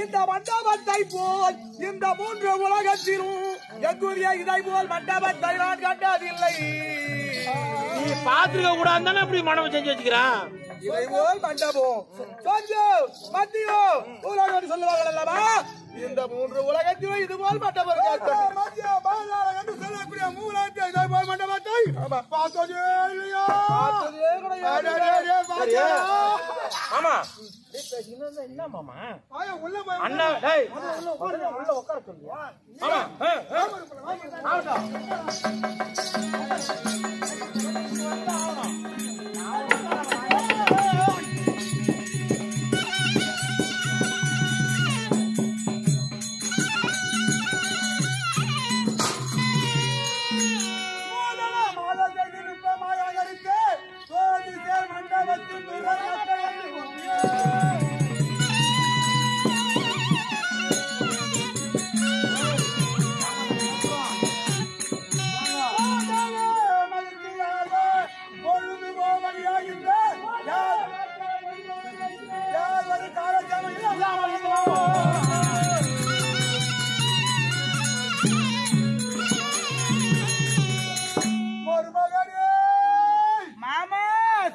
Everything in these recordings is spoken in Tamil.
இந்த மண்டபத்தை போல் இந்த மூன்று உலகத்திலும் எங்குரிய இதை போல் மண்டபத்தை நான் கண்டதில்லை. நீ பாத்துக்க கூடாது அப்படி மண்டபம் செஞ்சு வச்சுக்கிறான். இதை போல் மண்டபம் மத்தியோ உலகம் சொல்லுவார்கள் அல்லவா? இந்த மூன்று உலகத்திலும் இது போல் மண்டபம் என்று சொல்லக்கூடிய மூலத்தை இதை போல் மண்டபத்தை பார்த்ததே இல்லையா? ஆமா என்ன மாமா அண்ணா உள்ள உட்கார சொல்லியா?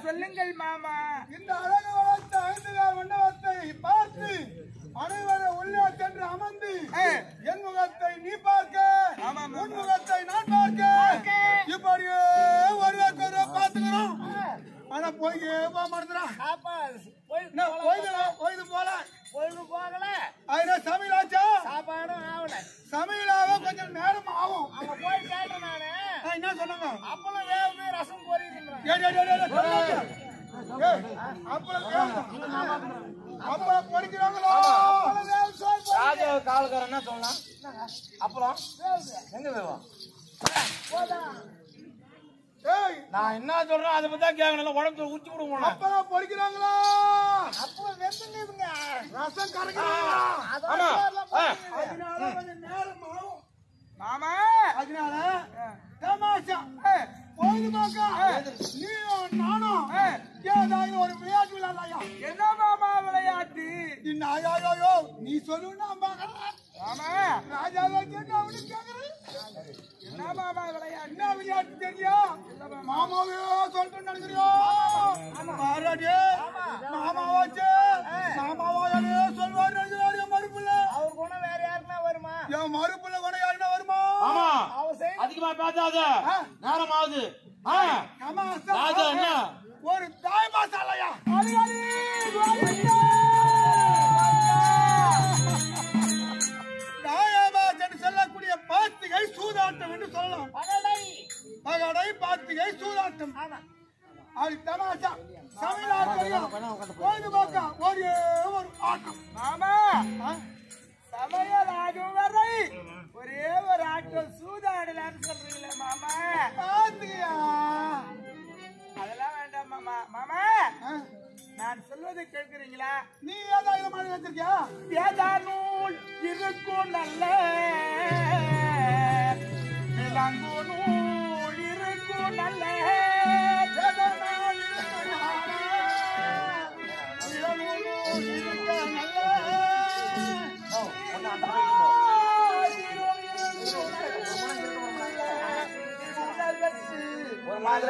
சொல்லுங்கள் மாமா. இந்த அழகு வளர்த்த 5 கால் மண்டபத்தை பார்த்து அனைவரை உள்ளே சென்று அமர்ந்து என் முகத்தை நீ பார்க்க, உன் முகத்தை நான் பார்க்க, இப்படியே ஒருவருக்கு பார்த்துக்கிறோம். ஆனா போய்க்கு போக மாட்டேங்கிறான். பொழுது போகல அதுல சமையல் ஆச்சா? சாப்பாடும் ஆகல. சமையலாக கொஞ்சம் நேரம் ஆகும். அங்க போய் கேட்டேன் நானு. என்ன சொன்னாங்க? அப்பளம் வேவு ரசம் அப்பளம் பொறிக்கிறாங்களோ? ராஜா காலக்காரன் என்ன சொல்லலாம்? அப்புறம் எங்க வேவா? நான் என்ன சொல்றேன் அதை பத்தி கேட்கணும். உடம்பு ஊச்சி விடுவோம். அப்பளம் பொறிக்கிறாங்களா? அப்பளம் வெந்துங்க, ரசம் கரைக்கிறாங்களா? அதனால கொஞ்சம் நேரம் ஆகும் மாமா. அதனால தமாஷா பொழுதுபோக்கா நீயும் நானும் ஏதாவது ஒரு விளையாட்டு விளையாடலையா? என்ன மாமா விளையாட்டு? ஐயோ நீ சொல்லுன்னா மாமா ராஜாவை கேட்டா கேக்குறேன். என்ன மாமா விளையாட்டு? என்ன விளையாட்டு தெரியும்? மாமாவே சொல்லிட்டு நினைக்கிறியோ? பாராட்டி மாமாவாச்சு மாமாவாலே சொல்வாரு நினைக்கிறாரு. மறுப்புல அவர் குணம் வேற யாருன்னா வருமா? என் மறுப்புல குணம் யாருன்னா வருமா? ஆமா அதிகமா பேசாத, நேரம் ஆகுது. ராஜா என்ன ஒரு தாய் மாசாலையா? சொல்லக்கூடிய பாத்திகை சூதாட்டம் என்று சொல்லலாம். பகடை பாத்திகை சூதாட்டம். அது தமாஷா சமையல் பொழுதுபோக்கா ஒரே ஒரு ஆட்டம். ஆமா சமையல் ஆகும் வரை ஒரே ஒரு ஆட்டம் சூதாடலான்னு சொல்றீங்களே மாமா. பாத்தியா அதெல்லாம் வேண்டாம் மாமா. மாமா நான் சொல்வதை கேட்கிறீங்களா? நீ ஏதாவது மாதிரி வச்சிருக்கியா? ஏதானூல் இருக்கும் நல்ல விலங்கு நூல் இருக்கும் நல்ல ஒரு மாதிரி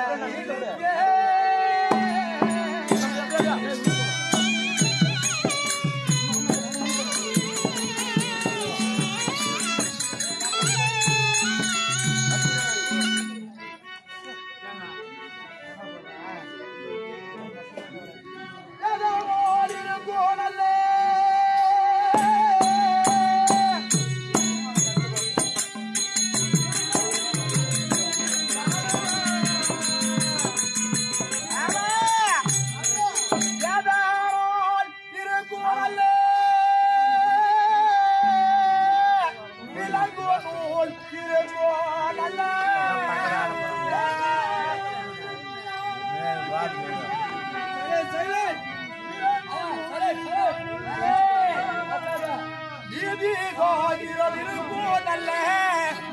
நல்ல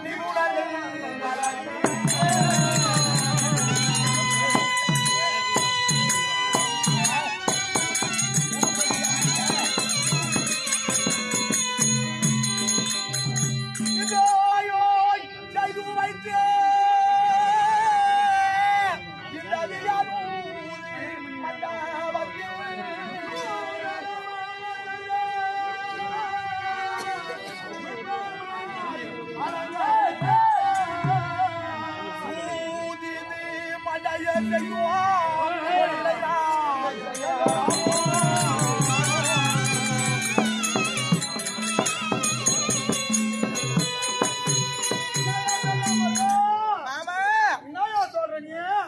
நிபுணர்கள்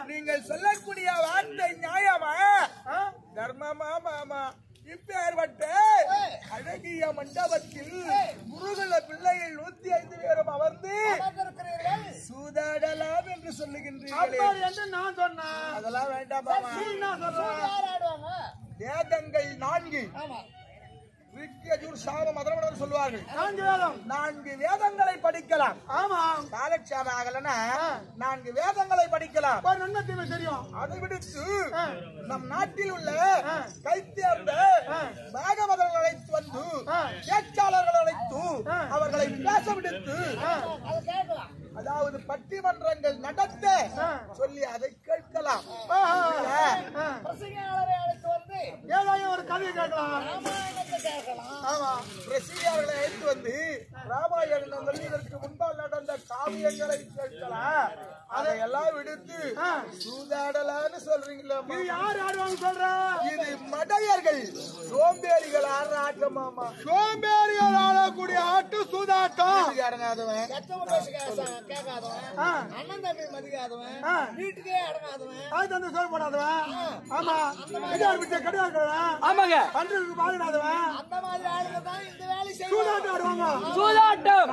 நீங்கள் சொல்லக்கூடிய வார்த்தை நியாயமா தர்மமா மாமா இப்பேற்பட்ட அழகிய மண்டபத்தில் முருகல பிள்ளைகள் 105 பேரும் அமர்ந்து சூதாடலாம் என்று சொல்லுகின்றீர்கள் என்று நான் சொன்னேன். அதெல்லாம் வேண்டாம் மாமா. வேதங்கள் 4 சொல்லுவார்கள். 4 வேதங்களை படிக்கலாம். ஆமா காலட்சேபம் ஆகலன்னா 4 வேதங்களை படிக்கலாம். தெரியும். அதை விடுத்து நம் நாட்டில் உள்ள கைத்தேர்ந்த பாகவதர்கள் அழைத்து வந்து பேச்சாளர்கள் அழைத்து அவர்களை பேச விடுத்து அதாவது பட்டிமன்றங்கள் நடத்த சொல்லி அதை கேட்கலாம். ஏதாவது ஒரு கதை கேட்கலாம். ரசிகர்களை அழைத்து வந்து ராமாயணம் இதற்கு முன்பால் நடந்த காவியங்களை கேட்கலாம். அதையெல்லாம் விடுத்து சூதாடலான்னு சொல்றீங்களா? யார் ஆடுவாங்க சொல்ற? இது மடையர்கள் சோம்பேறிகள் ஆடுற ஆட்டமாமா. சோம்பேறிகள் ஆடக்கூடிய ஆட்டு சூதாட்டம். அடங்காதவன் அண்ணன் தம்பி மதிக்காதவன் வீட்டுக்கே அடங்காதவன் அது தந்து சொல்லப்படாதவன். ஆமா கிடையாது. ஆமாங்க பண்றதுக்கு பாதுகாதவன் அந்த மாதிரி ஆளுங்க தான் இந்த வேலை சூதாட்டம் ஆடுவாங்க. சூதாட்டம்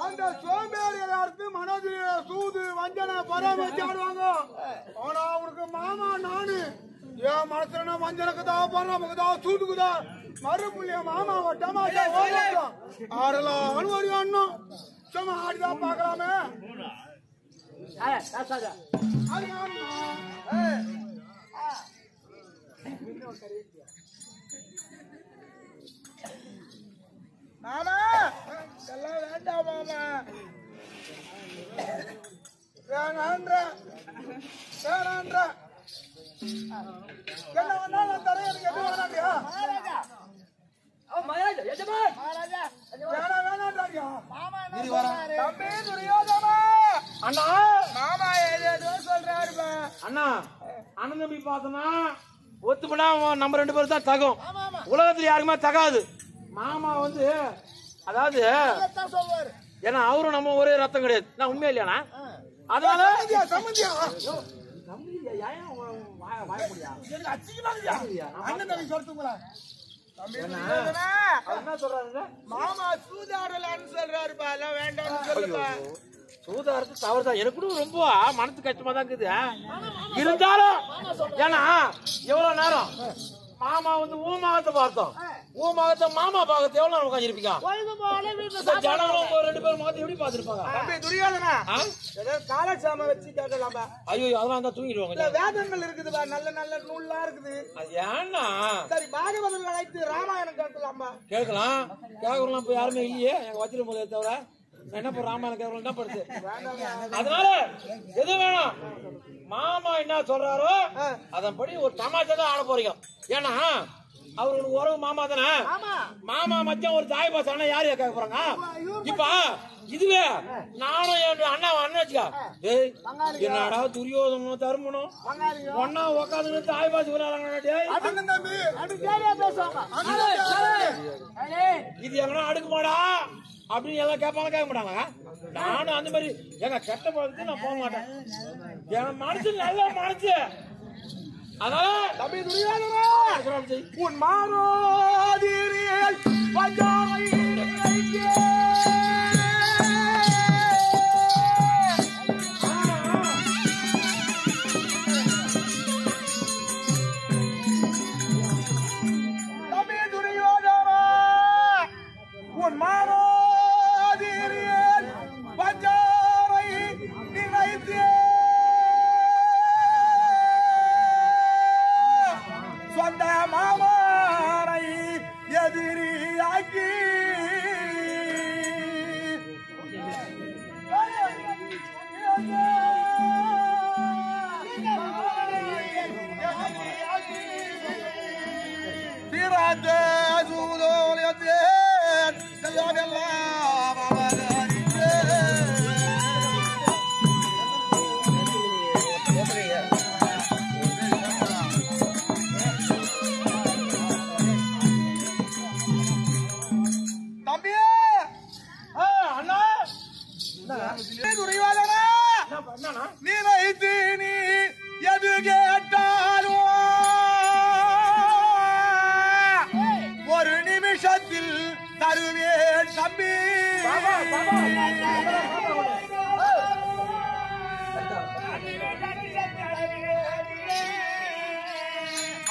அந்த சோம்பேறிகளை அடுத்து மனதில் சூது வஞ்சனை பராமரிச்சு ஆடுவாங்க. ஆனா அவனுக்கு மாமா நானு என் மனசுல வஞ்சனக்குதா பராமக்குதா சூதுக்குதா மறுபடிய மாமாவை டமாட்டா ஆடலாம் ஒரு அண்ணன் சும்மா ஆடிதான் பாக்கலாமே. மாமா எல்லாம் வேண்டாம் மாமா. வேணான்ற என்ன வேணாலும் தரேன். எனக்கு எது வேணாண்டியா? அண்ணன் தம்பி பார்த்தோம்னா ஒத்துமனா நம்ம 2 பேரும் தான் தகும். உலகத்துல யாருக்குமே தகாது. மாமா வந்து அதாவது ஏன்னா அவரும் நம்ம ஒரே ரத்தம் கிடையாது. நான் உண்மையா இல்லையாண்ணா? அதனால மாமா சூதாடலான்னு சொல்றாருப்பா. எல்லாம் வேண்டாம் சொல்லுப்பா. சூதாடுறது தவறுதான். எனக்கு கூட ரொம்ப மனசு கஷ்டமா தான் இருக்குது. இருந்தாலும் ஏன்னா எவ்வளவு நேரம் மாமா வந்து ஊமாகத்தை பார்த்தோம். ஊமாகத்தை மாமா பார்க்கறது எவ்வளவு நேரம் உட்காந்துருப்பீங்க? ஜனங்களும் 2 பேரும் முகத்தை எப்படி பாத்துருப்பாங்க? துரியோதனா காலட்சாம வச்சு கேட்கலாமா? ஐயோ அதெல்லாம் தான் தூங்கிடுவாங்க. வேதங்கள் இருக்குதுப்பா. நல்ல நல்ல நூல்லாம் இருக்குது. அது ஏன்னா சரி பாகவதர்கள் அழைத்து ராமாயணம் கேட்கலாமா? கேட்கலாம். கேட்கலாம் இப்ப யாருமே இல்லையே எங்க வச்சிரும் போதே தவிர என்ன ராமாயணம் கேட்கலாம் என்ன படுத்து. அதனால எது வேணும் மாமா என்ன சொல்றாரோ அதன்படி ஒரு தமாஷா தான் ஆட போறீங்க. ஏன்னா அவருக்கு உறவு மாமா தானே. மாமா மச்சம் ஒரு தாய் பாசம் அண்ணா யாரு கேட்க போறாங்க? இப்ப இதுவே நானும் என் அண்ணன் வச்சுக்கா என்னடா துரியோதனும் தருமனும் ஒன்னா உக்காந்து தாய் பாசு இது எங்கன்னா அடுக்குமாடா அப்படின்னு எல்லாம் கேட்பாங்க. கேட்க மாட்டாங்க. நானும் அந்த மாதிரி எங்க கெட்ட பழத்துக்கு நான் போக மாட்டேன். என் மனசு நல்ல மனசு. அதனால தம்பி துரியோதனா உன் மாரோதிரியல் தம்பி உலகெல்லாம் அவதரித்தே. தம்பி அண்ணா துரிவாதனா என்னண்ணா நிலைத்து நீ எது கேட்டாலும் ஒரு நிமிஷத்தில் தருவேன் தம்பி.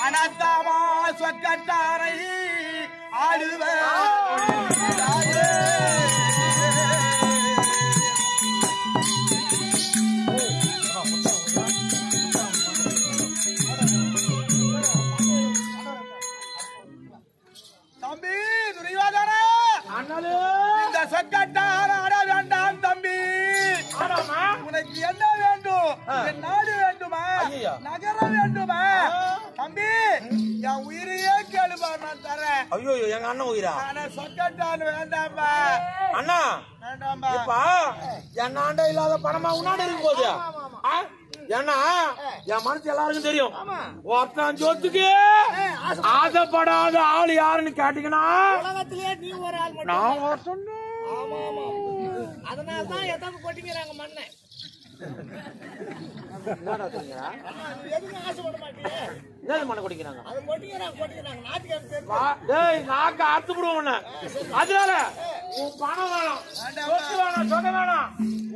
அனந்தமா சொக்கட்டாரை ஆடுவேன். தம்பி துரிவாதனா இந்த சொக்கட்டார் ஆட வேண்டாம் தம்பி. உனக்கு என்ன வேண்டும்? என் நாடு வேண்டுமா? நகரம் வேண்டுமா? தம்பி என் உயிரையே கேளுமா, நான் தரேன். ஐயோ எங்க அண்ணன் உயிரா? ஆனா சொக்கட்டான் வேண்டாம்பா. அண்ணா வேண்டாம்பா. இப்ப என் ஆண்ட இல்லாத பணமா உன்னாண்ட இருக்கும் போது ஏன்னா என் மனசு எல்லாருக்கும் தெரியும். ஒருத்தன் சொத்துக்கு ஆசைப்படாத ஆள் யாருன்னு கேட்டீங்கன்னா உலகத்திலே நீ ஒரு ஆள் மட்டும். நான் ஒரு சொன்னேன். ஆமா ஆமா. அதனாலதான் எதாவது கொட்டிக்கிறாங்க மண்ணை. எதுக்கு ஆசைப்பட மாட்டீங்க? என்ன மண்ணை குடிக்கிறாங்க? அது கொட்டிக்கிறாங்க நாட்டுக்கு தெரியும். டேய் நாக்க அறுத்துப்படுவோம். அதனால உன் பணம் வேணாம், சொத்து வேணாம், சொந்த வேணாம்,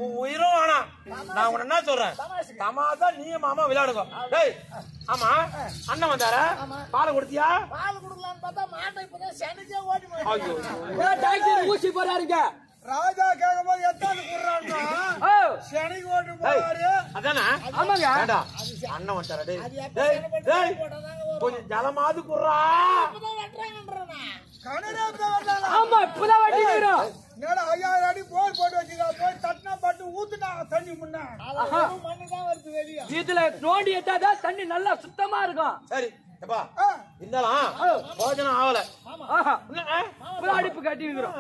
உன் உயிரும் வேணாம். நான் உன்ன என்ன சொல்றேன், தமாசா நீ மாமா விளையாடுங்க. டேய் ஆமா அண்ணன் வந்தார பாலை கொடுத்தியா? பால் குடுக்கலான்னு பார்த்தா மாட்டை இப்பதான் சென்னைக்கே ஓட்டி போய். ஐயோ டாக்டர் ஊசி போறாருங்க. ராஜா கேட்கும்போது எத்தாந்து கூடுறான்னா சனிக்கு ஓட்டு போறாரு. அதானே? ஆமாங்க. வேண்டாம் அண்ணன் வந்தார. டேய் டேய் கொஞ்சம் ஜலமாவது குடுறா. இப்பதான் வெட்டுறாங்கன்றா. ஆமா இப்பதான் வட்டிக்கிறோம். என்னடா 5000 அடி போர் போட்டு வச்சிருக்கா, போய் தட்டினா பட்டு ஊத்துனா தண்ணி முன்ன மண்ணுதான் வருது வெளியே. இதுல நோண்டி எட்டாதான் தண்ணி நல்லா சுத்தமா இருக்கும். சரி எப்பா இருந்தாலும் போஜனம் ஆகல. அடுப்பு கட்டி வைக்கிறோம்.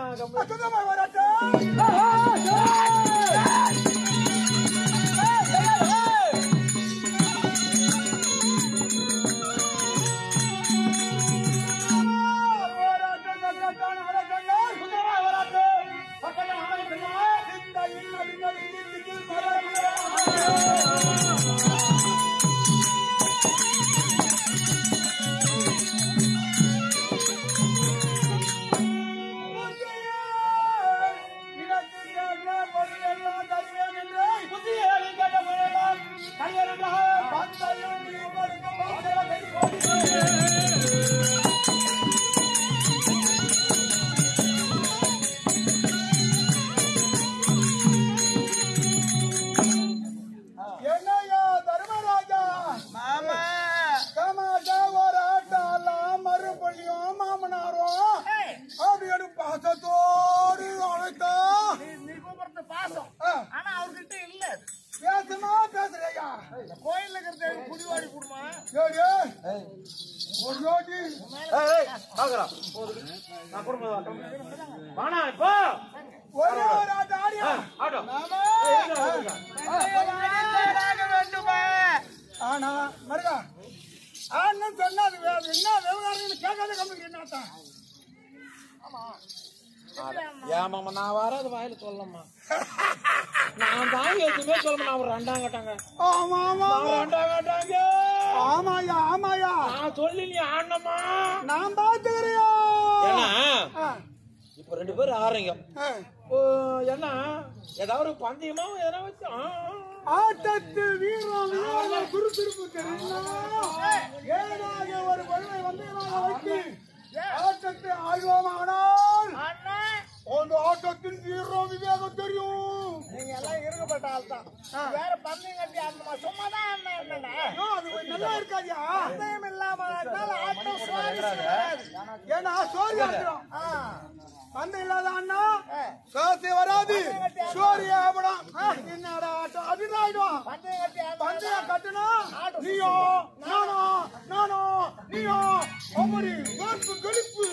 ஆனா மருகா அண்ணன் சொன்னா அது என்ன விவகாரம் கேட்காத கம்பெனி என்ன? ஏமாமா நான் வராது வாயில சொல்லம்மா. நான் தான் எதுவுமே சொல்லமா. நான் ஒரு ரெண்டாம் கட்டாங்க. ஆமா ஆமா ரெண்டாம் கட்டாங்க. ஆமாயா ஆமாயா நான் சொல்லி நீ ஆடணுமா? நான் பாத்துக்கிறியா? ஏன்னா இப்ப 2 பேரும் ஆடுறீங்க. என்ன ஏதாவது பந்தயமா எதனா வச்சு ஆட்டத்து வீரம் சுறுசுறுப்பு தெரியுமா? ஏதாக ஒரு வலிமை வந்து வைத்து ஆட்டத்தை ஆழ்வோமானால் அந்த ஆட்டத்தின் வீரம் விவேகம் தெரியும். நீங்க எல்லாம் இருக்கப்பட்ட ஆள் தான். வேற பந்தயம் கட்டி ஆடணுமா? சும்மாதான் அது நல்லா இருக்காதியா? பந்தயம் இல்லாம ஆட்டம் ஏன்னா சோறு ஆடுறோம். பந்தம் இல்லாத அண்ணா காசு வராது. சோறு ஆகணும். என்னடா ஆட்டம் அதுதான் பந்தயம் கட்டுனா நீயோ நானோ நீயோ ஒவ்வொரு கழிப்பு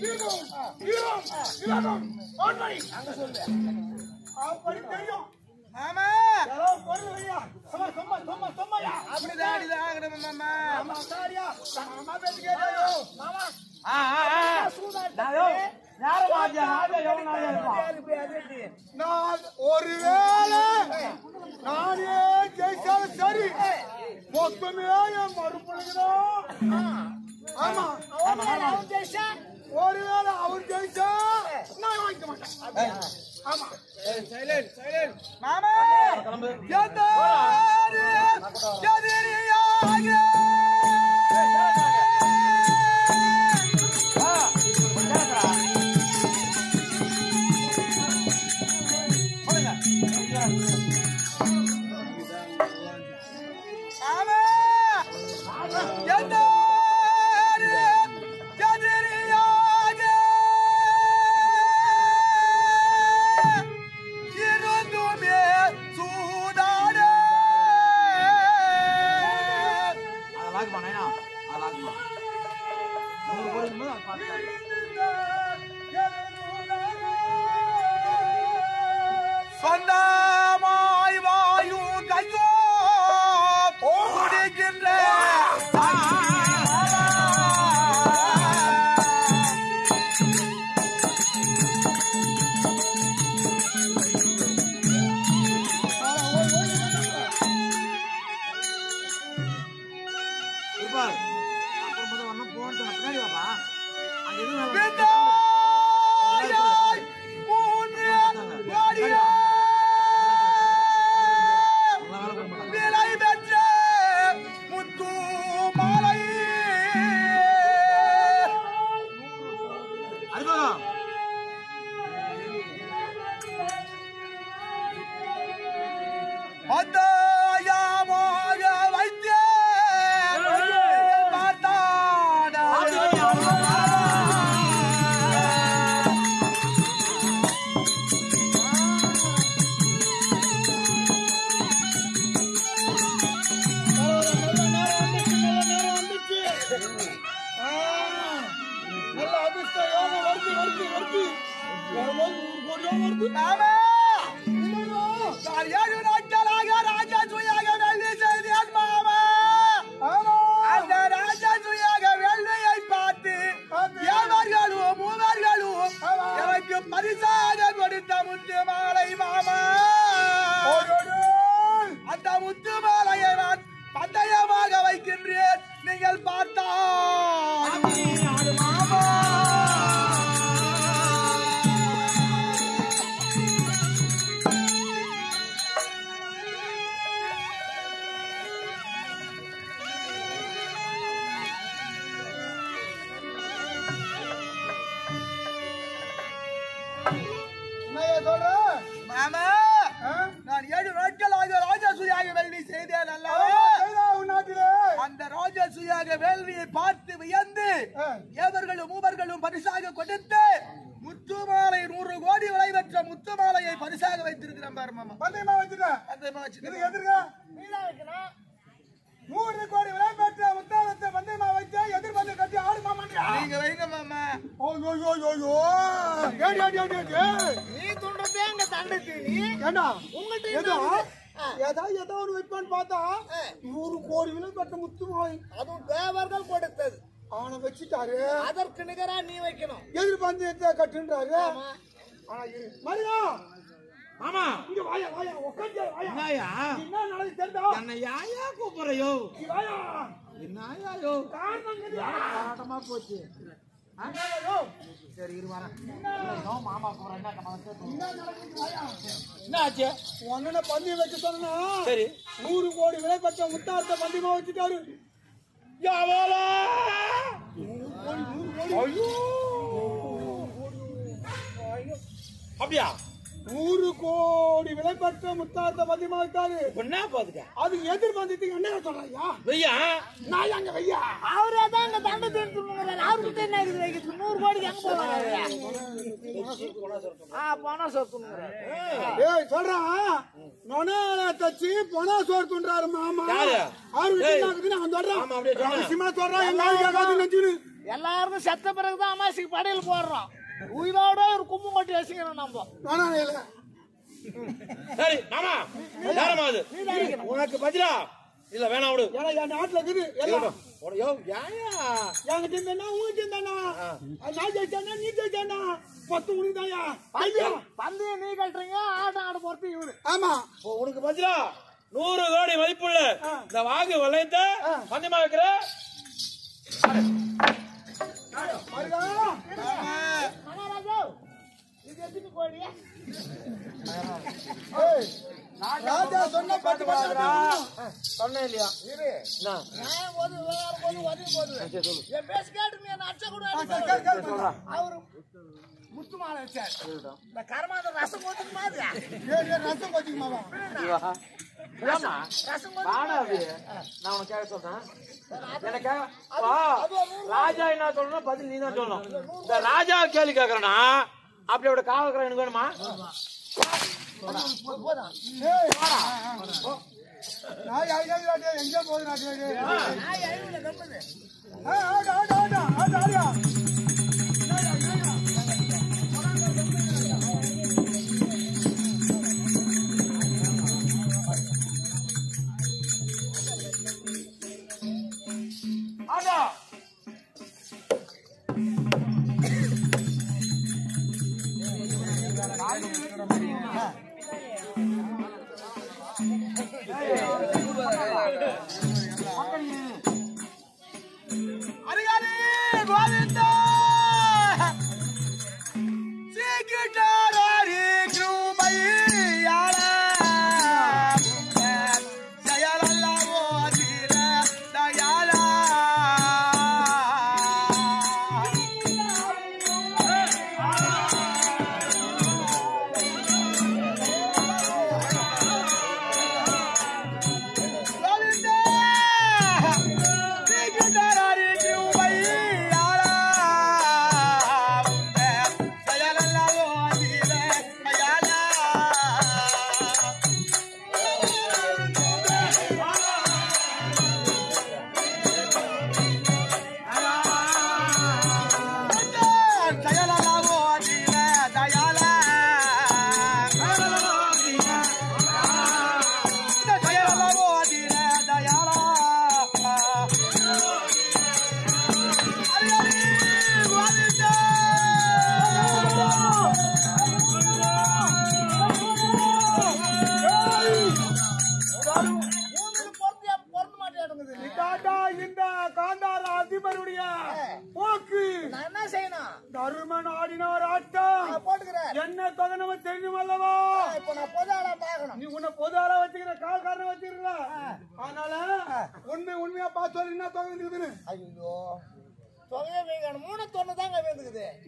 வீரம் வீரம் அப்படி தெரியும் மாமா பொருள் ஐயா சும்மா சும்மா சும்மா சும்மாயா அப்படிதான் இதுதான் ஆகணும் மாமா ஆமா சாரியா அம்மா பேச்சு கேட்டாயோ மாமா நான் ஒருவேளை நானே ஜெயிச்சாலும் சரி மொத்தமே என் மறுபடிதான் ஆமா ஒருவேளை அவர் ஜெயிச்சா நான் வாங்கிக்க மாட்டேன் ஆமா மாமா சொந்தமாய் வாயும் கையோ போடுகின்ற பரிசாக கொடுத்த முத்து மாலை மாமா அந்த முத்து மாலையை நான் பந்தயமாக வைக்கின்றேன் நீங்கள் பார்த்தால் மாமா மாமா நான் 7 நாட்களாக ராஜசூயாக வேள்வி செய்தேன் அல்லவா அந்த ராஜசூயாக வேள்வியை பார்த்து வியந்து ஏவர்களும் மூவர்களும் பரிசாக கொடுத்து முத்துமாலை 100 கோடி விலை பெற்ற முத்துமாலையை பரிசாக வைத்திருக்கிறேன் பாரு மாமா பந்தயமா வச்சிருக்கேன் 100 கோடி விலை பெற்ற முத்தாலத்தை பந்தயமா வச்சா எதிர்பார்த்து கட்டி ஆடு மாமா நீங்க வைங்க மாமா நீ துண்டதே எங்க தண்டத்து நீ ஏண்டா உங்கள்ட்ட ஏதோ ஒரு வைப்பான்னு பார்த்தா 100 கோடி விலை பெற்ற முத்துமாலை அதுவும் தேவர்கள் கொடுத்தது அவனை வச்சுட்டாரு அதற்கு நிகரா நீ வைக்கணும் எதிர்பார்த்து கட்டுன்றாரு மரியா மாமா இங்க வாயா உட்கார்ந்து என்னயா என்ன நடந்து தெரியுதா என்ன யாயா கூப்பிடுறியோ வாயா என்னயாயோ காரணம் போராட்டமா போச்சு சரி இரு வரேன் மாமா கூப்பிடுறேன் என்ன ஆச்சு உன்ன பந்தயம் வைக்க சொன்னா சரி 100 கோடி விலை பெற்ற முத்தாரத்தை பந்தயமா வச்சுட்டாரு அப்படியா 100 கோடி விலை பெற்ற முத்தாரத்தை பந்தயமா வச்சாரு என்ன பாத்துக்க அது எதிர்பார்த்துட்டு என்ன சொல்றையா வெய்யா நான் அங்க வெய்யா அவரே தான் இந்த தண்டை தெரிஞ்சுக்கிறாரு அவருக்கு என்ன இருக்குது 100 கோடிக்கு எங்க போவாரு பணம் சொத்துங்கிறாரு ஏய் சொல்றான் நொனால தச்சி பணம் சோர்த்துன்றாரு மாமா அவரு விட்டுனாக்குதுன்னு அவன் சொல்றான் அவசியமா சொல்றான் எங்க ஆள் கேட்காது நெஞ்சுன்னு எல்லாருக்கும் செத்த பிறகுதான் அமாசிக்கு படையல் போடுறோம் உயிரோட ஒரு கும்பு கொட்டி வச்சுக்கிறோம் நம்ம. வேணாம் இல்ல சரி மாமா நேரமா அது உனக்கு பதிலா இல்ல வேணாம் விடு. ஏன்னா என் நாட்டுல இருக்குது எல்லாம் யோ யாயா என்கிட்ட இருந்தா உங்ககிட்ட இருந்தானா நான் ஜெயிச்சேன்னா நீ ஜெயிச்சேன்னா பத்து உனக்கு தாயா பந்தயம் நீ கட்டுறீங்க, ஆட்டம் ஆட போறது இவரு. ஆமா உனக்கு பதிலா 100 கோடி மதிப்புள்ள இந்த வாங்கு வளையத்த பந்தயமா வைக்கிற மகாராஜா இது எத்தனை கோடியா? ராஜா சொன்ன பாட்டு சொன்னேன் இல்லையா நியாயம் போது விவகாரம் போது உதவி போது என் பேச கேட்டு என்ன அச்ச கூட அவரு முத்து மாலை வச்சார். இந்த கர்மாத ரசம் போதுக்கு மாதிரி ரசம் வச்சுக்குமாவா ரசம் நான் உனக்கு கேட்க சொல்றேன். எனக்கு ராஜா என்ன சொல்லணும் பதில் நீ தான் சொல்லணும். இந்த ராஜா கேள்வி கேட்கறேன்னா அப்படி அவட காவல் எனக்கு வேணுமா? எங்க போகுது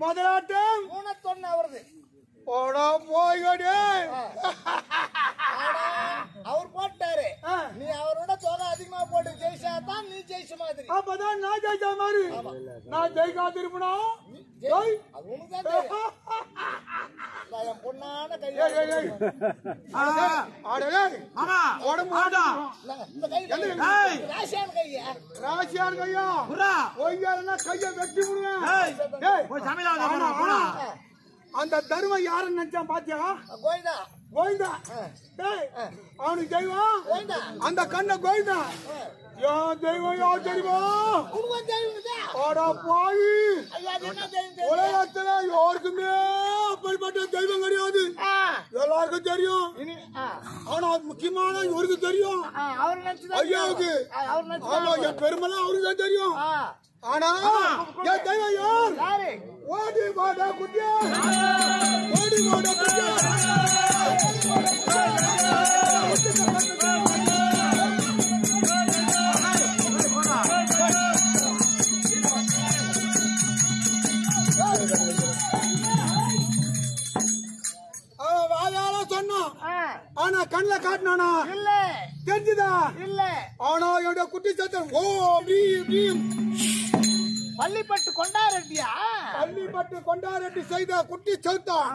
முதலாட்டம் 3 வருது. அவர் போட்டாரு, நீ அவரோட தொகை அதிகமா போட்டு ஜெயிச்சாதான் நீ ஜெயிச்ச மாதிரி. அப்பதான் நான் ஜெயிச்ச மாதிரி. நான் ஜெயிக்காது இருப்பணும். அது உனக்குதான் தெரியும். என் பொண்ணான கையில ராசியான கையா கைய வெட்டி விடுவேன். அந்த தர்மம் யாருன்னு நினைச்சான் பாத்தியா? கோயிந்தா கோயிந்தா அவனுக்கு தெய்வம் அந்த கண்ண கோயிந்தா. யார் தெய்வம் யார் தெரியுமா? உலகத்துல யாருக்குமே அப்படிப்பட்ட தெய்வம் கிடையாது. எல்லாருக்கும் தெரியும். ஆனா முக்கியமான இவருக்கு தெரியும். ஐயாவுக்கு என் பெருமெல்லாம் அவருக்கு தான் தெரியும். ஆனா என் தெய்வம் யார்? ஓடி வாடா குட்டியா, ஓடி வாடா குட்டியா. சொன்னோம். ஆனா கண்ணுல காட்டினானா இல்ல, தெரிஞ்சுதா இல்ல. ஆனா என்னோட குட்டி சத்தம் பள்ளிப்பட்டு கொண்டாரெட்டியா? பள்ளிப்பட்டு கொண்டாரெட்டி செய்த குட்டி சவுத்தான்.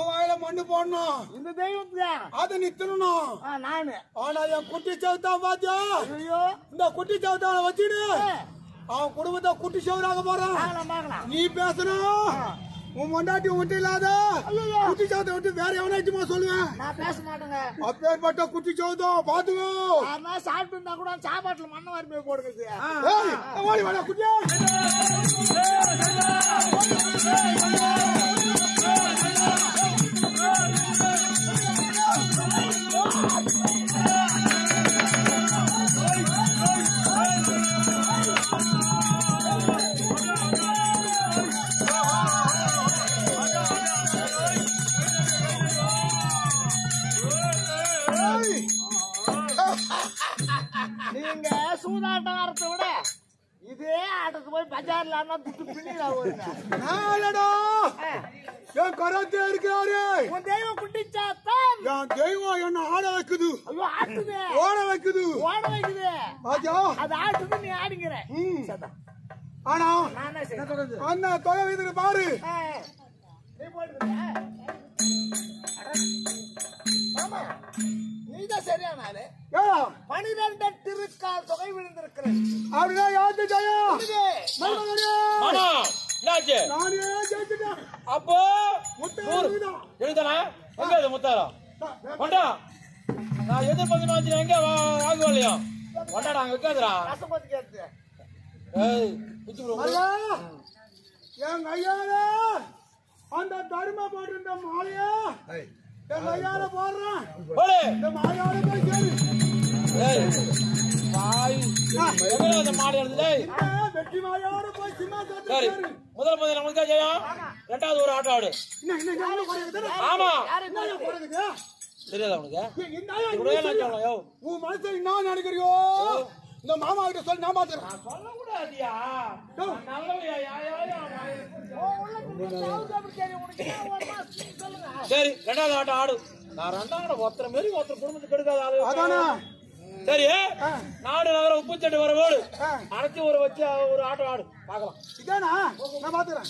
வாயில மண்ணு போடணும். இந்த தெய்வம் அதை நீ தின்னணும். நானு. ஆனா என் குட்டி சவுத்தா பாத்தியா? இந்த குட்டி சவுத்தான வச்சுடு அவன் குடும்பத்தை குட்டி சோறாக போறான். நீ பேசணும். உன் மண்டாட்டி விட்டு இல்லாத குட்டி சோத்தை விட்டு வேற எவனாச்சுமா சொல்லுவேன். நான் பேச மாட்டேங்க. அப்பேற்பட்ட குட்டி சோதோ பாத்துக்கோ. சாப்பிட்டு இருந்தா கூட சாப்பாட்டுல மண்ணை வாரி போய் போடுங்க. ஓடி வாடா குட்டியா. நீங்க சூதாட்டம் ஆடுறத விட இதே ஆட்டத்துக்கு போய் பஜார்ல துட்டு பின்னிடா என் கரத்தே இருக்காரு. உன் தெய்வம் குட்டிச்சாத்தான். என் தெய்வம் என்ன ஆட வைக்குது. ஐயோ ஆட்டுது. ஓட வைக்குது. ஓட வைக்குது. ராஜா அது ஆட்டுது நீ ஆடுங்கிற. ஆனா நான் அந்த தொகை வீதுக்கு பாரு. நீ போட்டுக்கிறியா? ஆமா நீதான் சரியான ஆளு. 12 திருக்கால் தொகை விழுந்திருக்கிறது. அப்படின்னா யாரு ஜெயம்? நானே ஜெயிச்சிட்டேன். அப்போ எழுதானா எங்க இது முத்தாரம் கொண்டா. நான் எதிர்பார்த்து எங்க வாங்குவாளையோ கொண்டாடா அங்க வைக்காதுடா. என் கையால அந்த தர்ம போட்டிருந்த மாலையா என் கையால போடுறேன். இந்த மாலையால போய் வெற்றி மாலையோட போய் சிம்மாசனத்துக்கு முதல் நமக்கு ஜெயம். ரெண்டாவது ஒரு ஆட்டம் ஆடு. ஆமா தெரியாதா உனக்கு? உன் மனசுல என்ன நினைக்கிறியோ இந்த மாமா கிட்ட சொல்லி நான் பாத்துறேன். சொல்லக்கூடாதியா சரி ரெண்டாவது ஆட்டம் ஆடு. நான் ரெண்டாவது ஒருத்தர் மாரி ஒருத்தர் குடும்பத்துக்கு எடுக்காத ஆளு. அதானே சரி நாடு நகர உப்பு சட்டி வர ஓடு அரைச்சி ஒரு வச்சு ஒரு ஆட்டம் ஆடு பாக்கலாம். இதானா நான் பாத்துறேன்.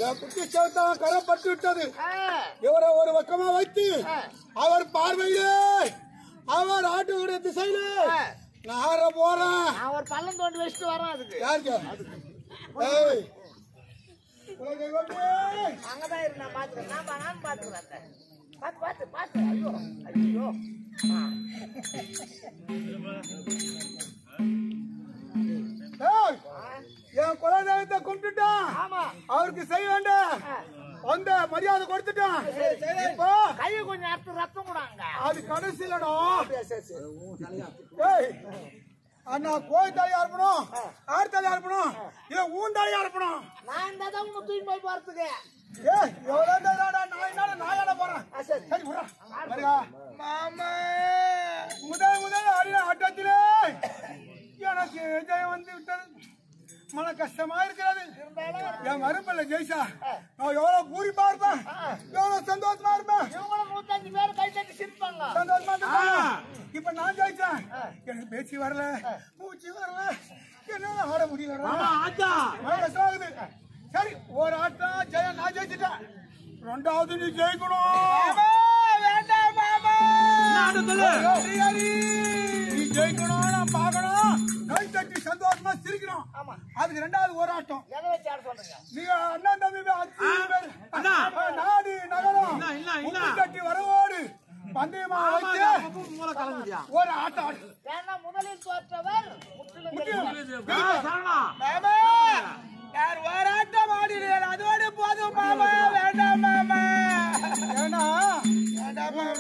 என் குட்டி சேர்த்தா கரை பட்டு விட்டது. இவரை ஒரு பக்கமா வைத்து அவர் பார்வையிலே அவர் ஆட்டுடைய திசையிலே நான் போறேன். அவர் பள்ளம் தோண்டி வச்சுட்டு வரோம். அதுக்கு யாருக்கு அங்கதான் இரு. நான் பாத்துக்கிறேன். நான் பாத்துக்கிறேன். பாத்து பாத்து. ஐயோ ஐயோ என் குலதெய்வத்தை கும்பிட்டுட்டான். அவருக்கு செய்ய வேண்டாம் அந்த மரியாதை கொடுத்துட்டான். இப்போ கையை கொஞ்சம் அறுத்து ரத்தம் கூடாங்க. அது கடைசியிலடா. அண்ணா கோயில் தலையா இருப்பணும், ஆறு தலையா இருப்பணும், இல்ல ஊன் தலையா இருப்பணும். நான் இந்த தான் உங்க தூக்கி போய் பார்த்துக்க. நாயாட போறேன். முதல் அடின ஆட்டத்திலே எனக்கு ஜெயம் வந்து விட்டது. மன கஷ்டமா இருக்கிறது. என் மருமல்ல ஜெயிச்சா நான் எவ்வளவு பூரி பார்ப்பேன், எவ்வளவு சந்தோஷமா இருப்பேன். 105 பேர் கை தட்டி சிரிப்பாங்க. சந்தோஷமா இப்ப நான் ஜெயிச்சேன். எனக்கு பேச்சு வரல, மூச்சு வரல, என்னால ஆட முடியல. சரி ஒரு ஆட்டம் ஜெயம் நான் ஜெயிச்சுட்டேன். ரெண்டாவது நீ ஜெயிக்கணும். வேண்டாம் மாமா, நீ ஜெயிக்கணும். நான் பார்க்கணும், கை தட்டி சந்தோஷமா சிரிக்கணும். அதுக்கு ரெண்டாவது ஒரு ஆட்டம். நீ அண்ணன் தம்பி நாடு நகரம் தட்டி வரவோடு பந்தயமா ஒரு ஆட்டம். முதலில் தோற்றவர் யார் போராட்டம் ஆடினீர்கள் அதோடு போதும் மாமா. வேண்டாம் மாமா, ஏன்னா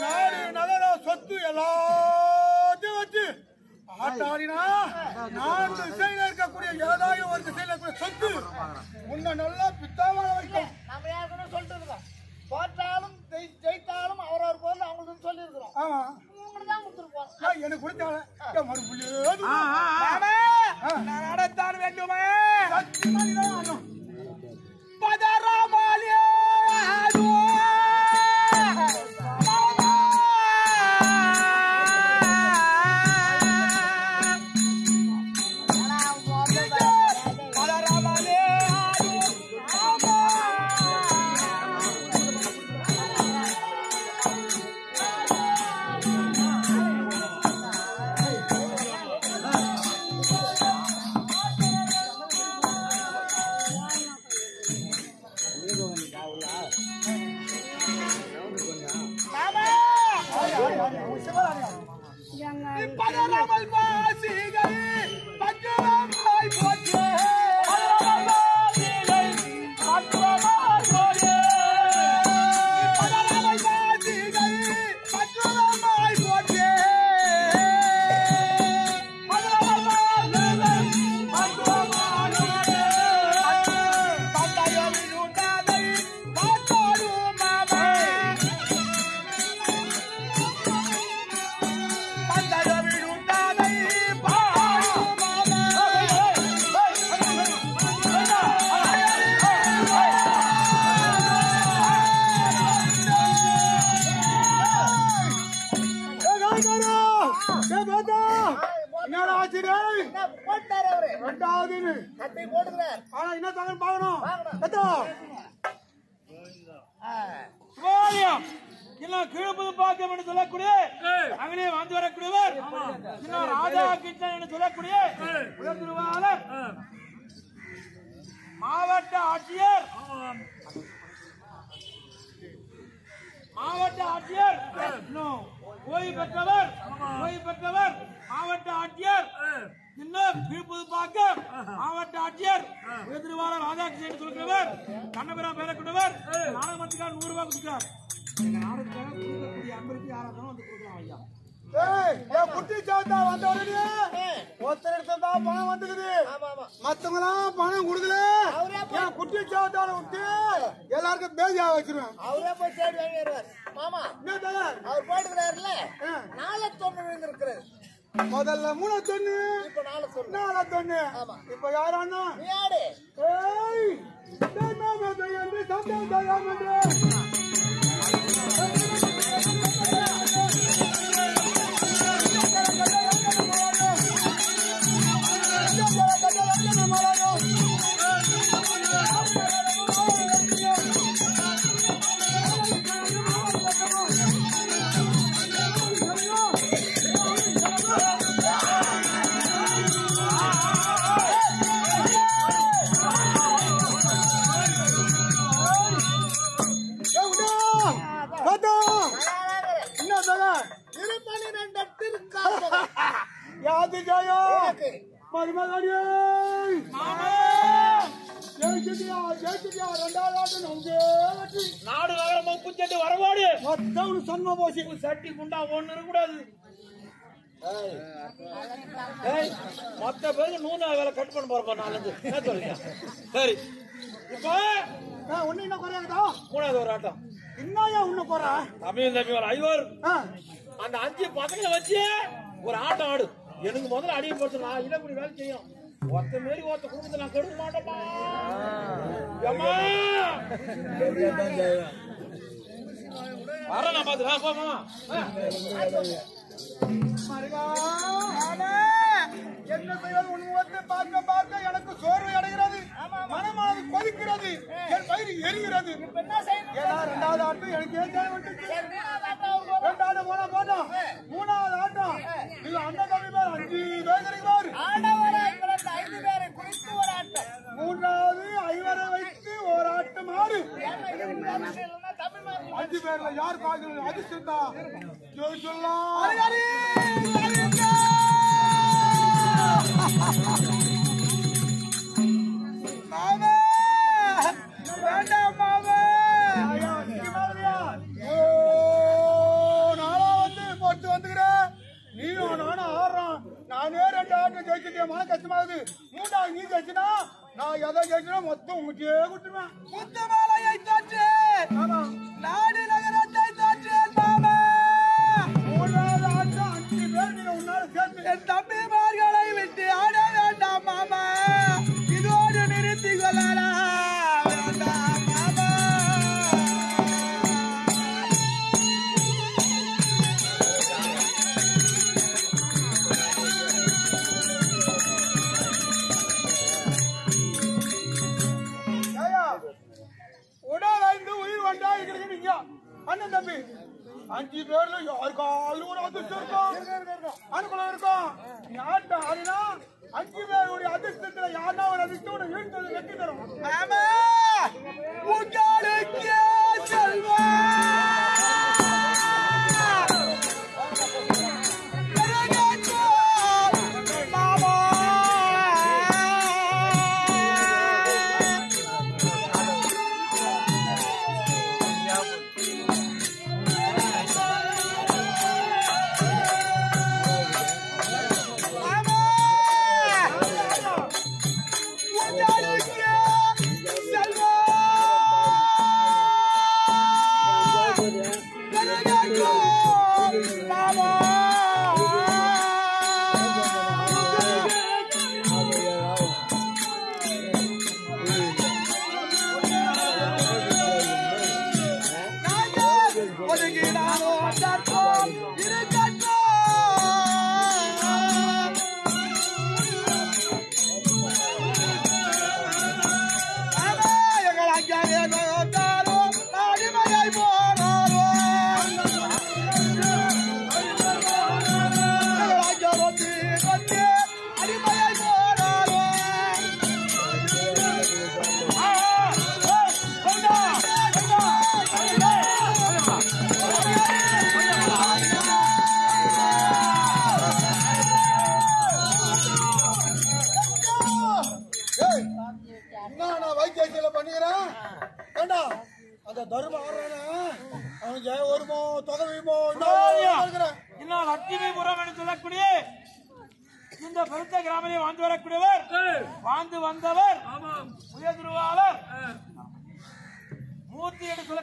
நாடு நகர சொத்து எல்லாத்தையும் வச்சு ஆட்டாடினா 4 திசையில இருக்கக்கூடிய ஏதாவது ஒரு திசையில இருக்கக்கூடிய சொத்து உன்னை நல்லா பித்தாவான வைக்கும். நம்ம யாருக்குன்னு சொல்லிட்டு இருக்கோம். தோற்றாலும் ஜெயித்தாலும் அவரவர் போல அவங்களுக்கு சொல்லி இருக்கிறோம். ஆமா உங்களுக்கு தான் கொடுத்துருப்போம். எனக்கு கொடுத்தாங்க மறுபடியும் நான் அடத்தான் வேண்டுமே. பதராமாலியா ரெண்டாவது கட்டை போட்டுக்கிறார். ஆனா என்ன தகவல் பார்க்கணும் பார்க்கணும். இன்னும் கீழ்புது பாக்கியம் என்று சொல்லக்கூடிய அங்கே வந்து வரக்கூடியவர் இன்னும் ராஜா கிருஷ்ணன் என்று சொல்லக்கூடிய உயர் திருவாளர் மாவட்ட ஆட்சியர் இன்னும் ஓய்வு பெற்றவர் மாவட்ட ஆட்சியர் இன்னும் கீழ்புதுப்பாக்கம் மாவட்ட ஆட்சியர் உயர் திருவாளர் ராஜாகிருஷ்ணன் என்று சொல்கிறவர் கண்ணபுரம் பேரக்கூடியவர் நாடகமத்துக்காக 100 ரூபாய் கொடுக்கிறார். எங்க நாடகத்துக்காக கொடுக்கக்கூடிய அன்பருக்கு யாராவது வந்து கொடுக்கலாம் ஐயா. குட்டி சாத்தா வந்த உடனே ஒருத்தர் தான் பணம் வந்துக்குது. மத்தவங்களாம் பணம் கொடுக்கல. என் குட்டி சாத்தால விட்டு எல்லாருக்கும் பேஜா வச்சிருவேன். அவரே போய் தேடி வாங்கி வருவார். மாமா அவர் போட்டுக்கிறாருல்ல 4 தொண்ணு இருக்கிறாரு. முதல்ல 3 தொண்ணு இப்ப 4 தொண்ணு 4 தொண்ணு. இப்ப யாரானா யாரு நாடு நகரம் முப்புச்செட்டு வரவாடு சொன்ன போசி சட்டி குண்டா ஒண்ணு இருக்கக்கூடாது. மொத்த பேருக்கு 100 வேலை கட் பண்ண போறோம். 4 சொல்லுங்க. சரி இப்போ ஒண்ணு என்ன குறையாதா 3வது ஒரு ஆட்டம் என்னையா உன்ன போற தமிழ் தம்பி ஒரு 5 அந்த 5 பசங்களை வச்சு ஒரு ஆட்டம் ஆடு. எனக்கு முதல்ல அடியை போட்டு நான் இடப்படி வேலை செய்யும். ஒருத்த மாரி ஒருத்த குடும்பத்தை நான் கெடுக்க மாட்டேமா. வர நான் பாத்து போமா என்ன செய்வது உன்னை பார்க்க எனக்கு சோர்வு அடைகிறது. மனமானது கொதிக்கிறது. என் வயிறு எரிகிறது. ரெண்டாவது ஆட்டம் எனக்கு ரெண்டாவது போனா போட்டோம். 3வது ஆட்டம் இது அண்ணன் தம்பி பேர் 5 பேர் இருக்கிறார். 3வது 5 வைத்து ஒரு ஆட்டம் ஆடு. 5 பேர்ல யார் பாக்குறது அதிர்ஷ்டம் தான் சொல்லலாம். மாமா வேண்டாம் மாமா நானா வந்து போட்டு வந்துக்கிறேன். நீயும் நானும் ஆடுறோம். நானே 2 ஆட்டம் ஜெயிச்சுட்டேன். மன கஷ்டமாகுது. 3வது நீ ஜெயிச்சுனா நான் எதை ஜெயிச்சுனா மொத்தம் உங்கள்கிட்டயே கொடுத்துருவேன். முத்துமாலையை தோற்று நாடு நகரத்தை தோற்றேன் மாமா. 3வது ஆட்டம் 5 பேர் நீங்க உன்னால சேர்த்து என் தம்பிமார்களை விட்டு ஆட வேண்டாம் மாமா. இதோடு நிறுத்தி கொள்ளலாம் வேண்டாம் மாமா. உடல் 5 உயிர் 1 இருக்கிறீங்க நீங்க அண்ணன் தம்பி. 5 பேர்ல யாருக்காவது ஒரு அதிர்ஷ்டம் இருக்கும். அனுகூலம் இருக்கும். நீ ஆட்டம் ஆடினா 5 பேருடைய அதிர்ஷ்டத்துல யாருன்னா ஒரு அதிர்ஷ்டம் வீழ்த்தது வெற்றி தரும். மாமா உங்களுக்கு செல்வா தருமா அவனுக்கு வருமோ தொகை வீமோ இன்னும் லட்சுமிபுரம் என்று சொல்லக்கூடிய இந்த பெருத்த கிராமத்தில் வாழ்ந்து வரக்கூடியவர், வாழ்ந்து வந்தவர் உயர்திருவாளர் மூர்த்தி என்று சொல்ல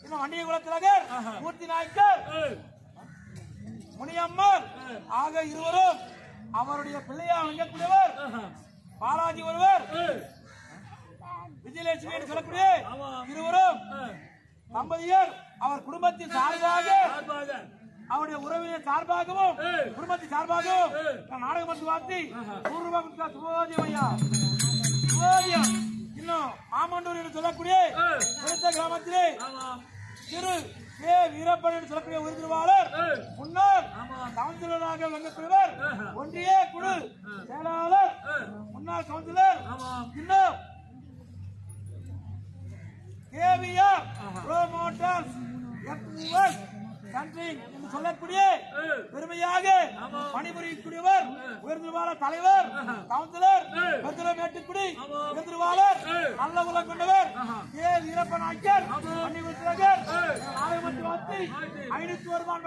இன்னும் வண்டிய குலத்திலகர் மூர்த்தி நாயக்கர் முனியம்மர் ஆக இருவரும் அவருடைய பிள்ளையா வழங்கக்கூடியவர். பாலாஜி ஒருவர், விஜயலட்சுமி என்று சொல்லக்கூடிய இருவரும் தம்பதியர். அவர் குடும்பத்தின் சார்பாக, அவருடைய உறவினர் சார்பாகவும் குடும்பத்தின் சார்பாகவும் நாடகம் வந்து வார்த்தை 100 ரூபாய் கொடுத்தா சுபோதியம் ஐயா, சுபோதியம். இன்னும் மாமண்டூர் என்று சொல்லக்கூடிய குறித்த கிராமத்திலே திரு கே வீரப்பன் என்று சொல்லக்கூடிய உறுதிவாளர், முன்னாள் கவுன்சிலராக விளங்கக்கூடியவர், ஒன்றிய குழு செயலாளர், முன்னாள் கவுன்சிலர், இன்னும் கேவிஆர் ப்ரோமோட்டர்ஸ் என்று சொல்லக்கூடிய பெருமையாக பணிபுரியக்கூடியவர், உயர்திருவாளர் தலைவர், கவுன்சிலர், மேட்டுக்குடி உயர்திருவாளர், நல்ல உலகம் கொண்டவர் கே வீரப்பன் நாயக்கர், பணிபுரித்தவர். 501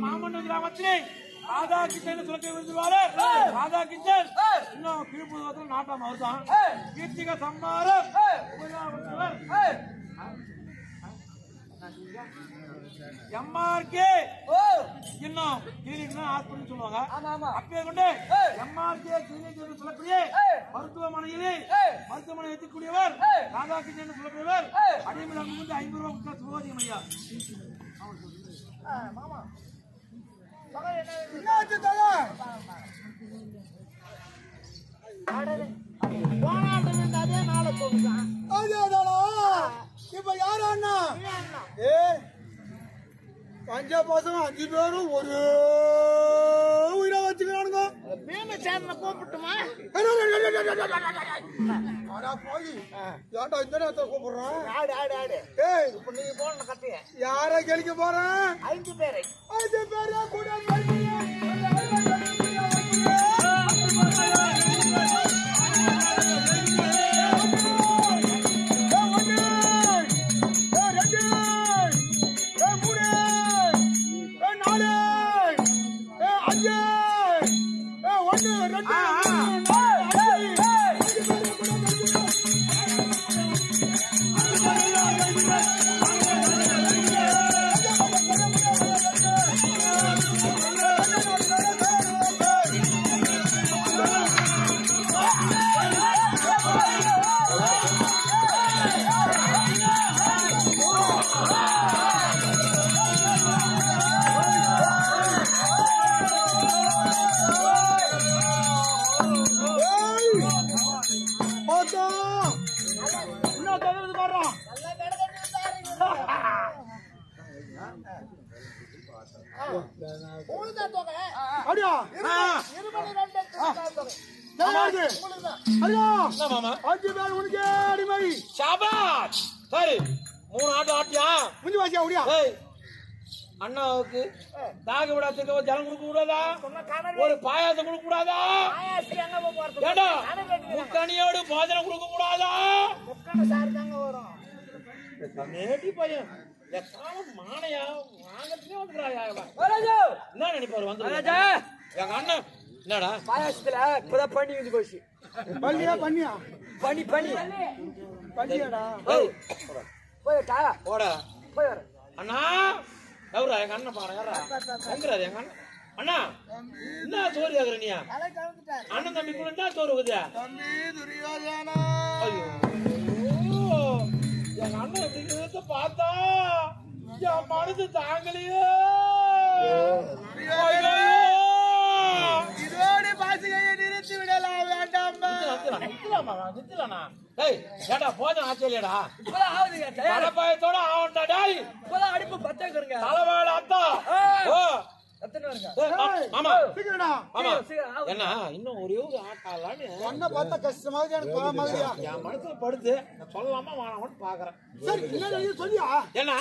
மாமண்டூர் கிராமத்திலே ராதா கிச்சன் சொல்லக்கூடிய விருதுவாளர் ராதா கிச்சன். இன்னும் திருப்பூர் நாட்டம் அவர்தான் கீர்த்திக சம்மாரம் எம்ஆர்கே. இன்னும் கிளினிக் ஹாஸ்பிட்டல் சொல்லுவாங்க. அப்பே கொண்டு எம்ஆர்கே கிளினிக் என்று சொல்லக்கூடிய மருத்துவமனையிலே மருத்துவமனை வைக்கக்கூடியவர் ராதா கிச்சன் சொல்லக்கூடியவர். அடிமையில் அங்கு 50 ரூபாய் கொடுத்தா சுபோதியம் ஐயா. இப்ப யாரு அண்ணா? பஞ்சா பசங்க 5 பேரும் ஒரு உயிரை வச்சுக்கிறானுங்க. கூப்பிட்டுமா போய் ஏன்டா இந்த நேரத்தை கூப்பிடுறான்? ஆடு ஆடு ஆடு. இப்ப நீங்க போன கட்டைய யார கழிக்க போறேன்? 5 பேரை 5 பேரா கூட அண்ணாவுக்கு தாக விடாதுக்கு ஜலம் கொடுக்க கூடாதா? ஒரு பாயாசம் கொடுக்க கூடாதா? முக்கணியோடு பாஜனம் கொடுக்க கூடாதா? நேட்டி பையன் மானையா வாங்கறதுக்கே வந்துடுறாயா? என்ன நினைப்பாரு வந்து எங்க அண்ணன் என்னடா பாயாசத்துல இப்பதான் பண்ணி வந்து போச்சு. பண்ணியா பண்ணியா பண்ணி பண்ணி பண்ணியாடா போடா போய் அண்ணா எவரா? எங்க அண்ணன் பாரு எங்கிறாரு எங்க அண்ணன். அண்ணா என்ன சோறு கேக்குற நீ? அண்ணன் தம்பி கூட என்ன சோறு இருக்குது? ஐயோ எங்க அண்ணன் எப்படி பார்த்தா என் மனசு தாங்கலையோ. இதோட பாசுகையை நிறுத்தி விடலாம் வேண்டாம். நிறுத்தலாமா? ஏடா போதும் ஆச்சரியடா பாயத்தோட ஆவண்டா அடுப்பு பத்தங்க தலைவாழ அத்தா. என்ன இன்னும் ஒரே ஒரு ஆட்டாலான்னு ஒன்ன பார்த்தா கஷ்டமாக என் மனசுல படுத்து சொல்லலாமா வாழாமன்னு பாக்குறேன். சொல்லியா ஏன்னா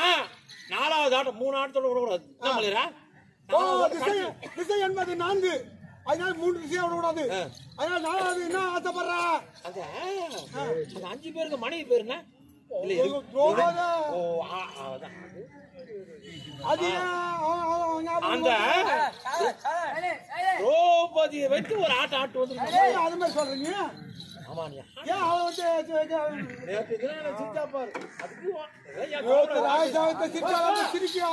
4வது ஆட்டம் 3 ஆட்டத்தோட விடக்கூடாது. என்ன திசை என்பது 4 அதனால 3 விஷயம் விடக்கூடாது. அதனால நான் அது என்ன ஆசைப்படுறேன், அந்த 5 பேருக்கு மனைவி பேரு என்ன? இல்ல அது அந்த திரௌபதியை வைத்து ஒரு ஆட்டம் ஆட்டு வந்து அது மாதிரி சொல்றீங்க. ஆமானியா ஏன் அவன் வந்து நேற்று தினம் சிரிச்சா பாரு அதுக்கு ராஜாவத்தை சிரிச்சாலும் சிரிக்கியா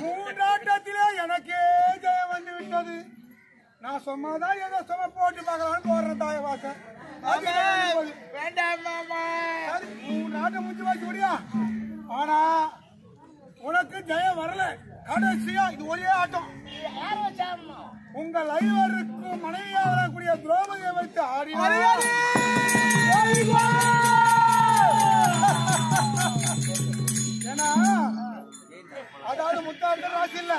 மூன்றாட்டத்திலே எனக்கே ஜெயம் வந்து விட்டது. நான் சும்மாதான் ஏதோ சும்மா போட்டு பார்க்கலான்னு போடுறேன் தாய வாச வேண்டாம் மாமா. 3 ஆட்டம் முடிஞ்சு வாசி முடியா. ஆனா உனக்கு ஜெயம் வரல. கடைசியா இது ஒரே ஆட்டம். உங்கள் ஐவருக்கும் மனைவியாக வரக்கூடிய திரௌபதியை வைத்து ஆடி ஏன்னா அதாவது முத்தாண்டு ராசி இல்ல,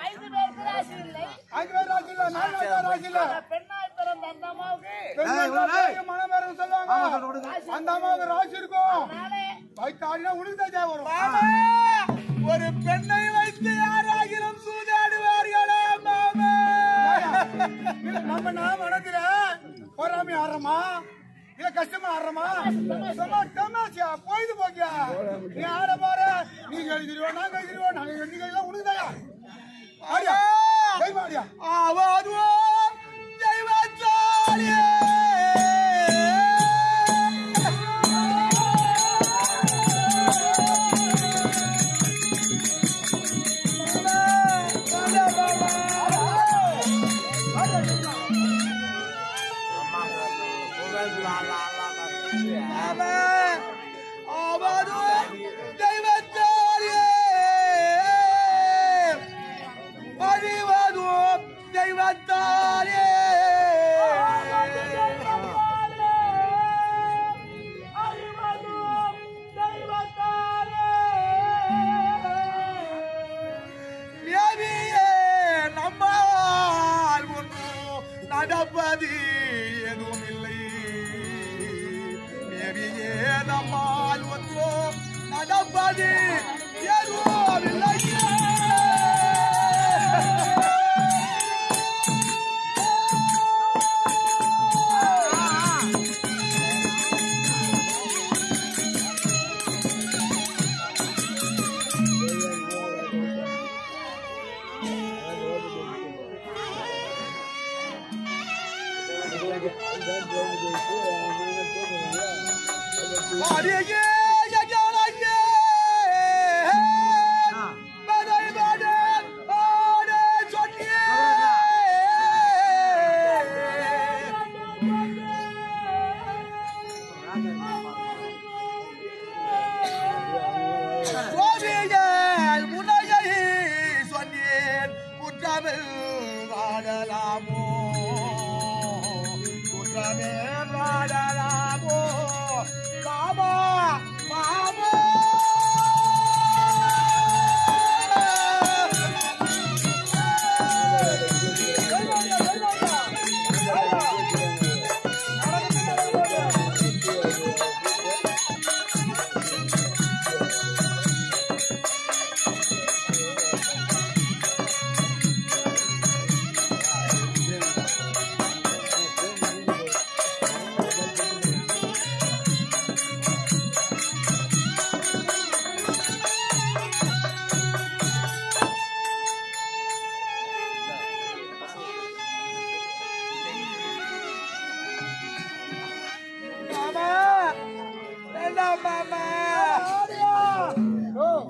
5 பேர் ராசி இல்ல, 4 ராசி இல்ல. மனம் வேற சொல்லுவாங்க. அந்த அம்மாவுக்கு ராசி இருக்கும். வைத்து ஆடினா உனக்கு தான் ஜெயம் வரும். ஒரு பெண்ணை வைத்து யாராகிலும் சூதாடுவார்களா மாமா? நம்ம நான் மனதில பொறாமை ஆடுறோமா இல்ல கஷ்டமா ஆடுறோமா? சும்மா தமாஷா போயிது போக்கியா. நீ ஆட போற, நீங்க எழுதிடுவோம், நாங்க எழுதிடுவோம், நாங்க எழுதிக்கலாம் உனக்குதாயா. ஆடியா ஆடியா ஆவாதுவோ தெய்வத்தாலே நடப்பது எதுவும் இல்லை. மேரியே நம்மால் ஒன்றோ நடப்பது எதுவும் இல்லை.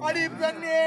அடி பெண்ணே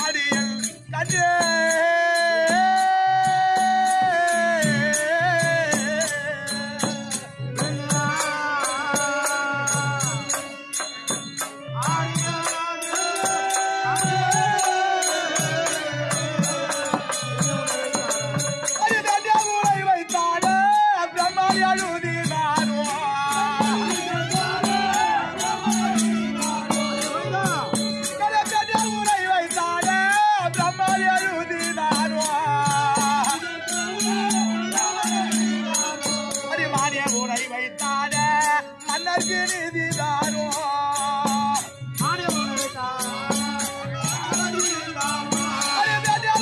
அடியல் கண்ணே எழுதினாரோ அடிமானிய உரை வைத்தான மன்னருக்கு நிதிதாரோ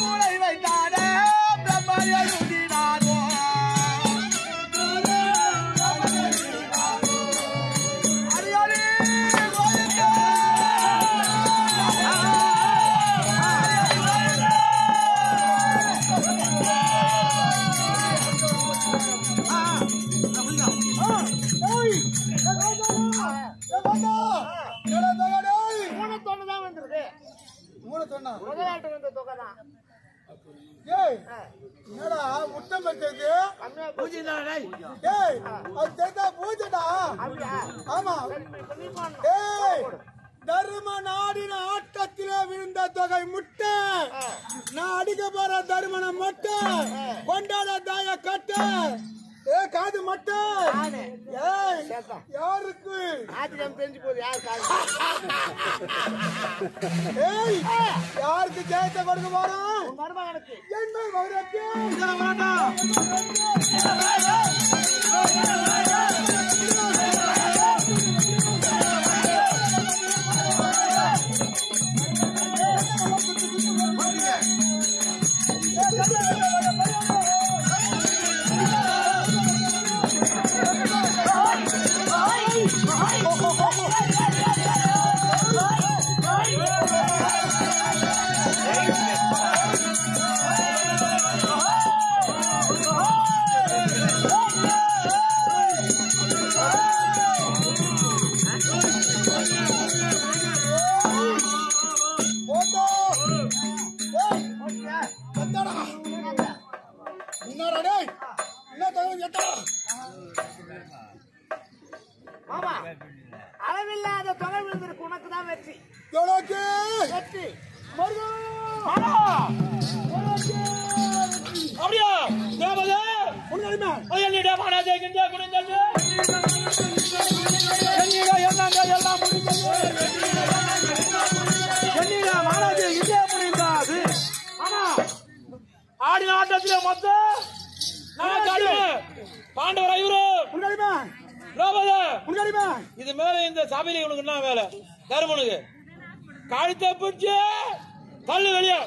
உரை வைத்தான பிரம்ம எழுதினாரோ அடியாரி தர்ம நாடின ஆட்டத்திலே விழுந்த தொகை முட்டை நான் அடிக்க போற தர்மன மொட்டை கொண்டாட தாய கட்ட காது மட்டை யாருக்கு தெரிஞ்சு போகுது யாருக்கு ஜெயத்தை கொடுக்க போறோம் மருமகனுக்கு என்ன மகனுக்கு அளவில்லாத தொகை விழுந்திருக்கு உனக்கு தான் வெற்றி வெற்றி அப்படியா என்னிட மனதை கிஞ்ச குடிந்தது என்னிட எல்லாம் எல்லாம் முடிந்தது என்னிட மனதை கிஞ்ச முடிந்தது ஆமா ஆடின ஆட்டத்திலே மொத்தம் நமக்கு அடிமை பாண்டவர் ஐவரு இது மேல இந்த சபையில உனக்கு என்ன வேலை தருமனுக்கு கழுத்தை பிடிச்சு தள்ளு வெளியே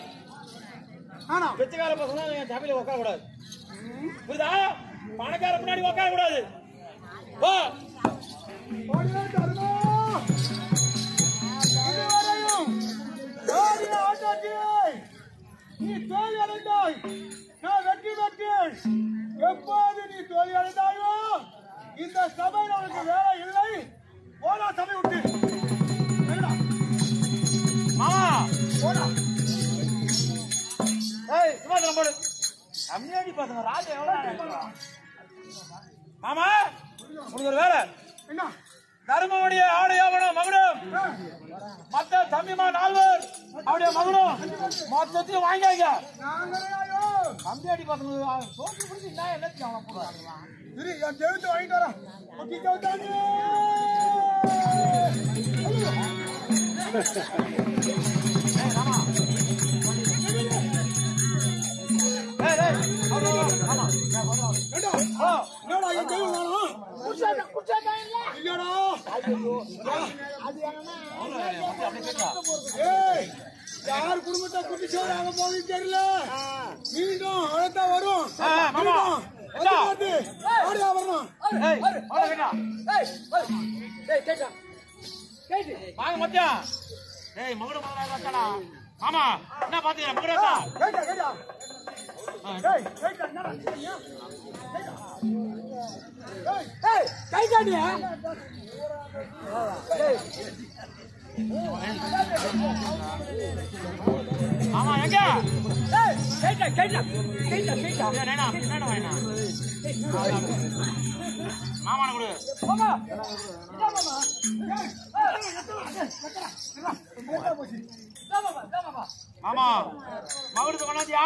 பிச்சைக்கார பசங்க என் சபையில உட்கார கூடாது புரியுதா பணக்கார முன்னாடி உட்கார கூடாது நீ தோல்வி அடைந்தாய் நான் வெற்றி பெற்றேன் எப்போது நீ தோல்வி அடைந்தாயோ இந்த சபையில் உனக்கு வேலை இல்லை போடா சபை விட்டு மாமா போடா ஏய் சும்மா போடு அம்மியாடி பசங்க ராஜா எவ்வளவு மாமா உனக்கு ஒரு வேலை என்ன தர்மனுடைய ஆடையாவனும் மகனும் மத்த தம்பிமா நால்வர் அவருடைய மகனும் மொத்தத்தையும் வாங்கிக்காங்க அம்பியாடி பசங்க சோப்பு பிடிச்சி என்ன எல்லாத்தையும் அவனை போடுறாங்களா சரி என் தெய்வத்தை வாங்கிட்டு வரேன் முக்கிய தேவத்தானே யார் குடும்பத்தை குட்டி சோறு ஆக போகுது தெரியல மீண்டும் அழைத்தான் வரும் வரணும் வாங்க மத்தியம் ஏய் மகுட மகனா ஆமா என்ன பாத்தீங்க மகுடா கை காட்டியா ஆமா எங்க மாமான கொடு மாமா மகுடுக்கு கொண்டாந்தியா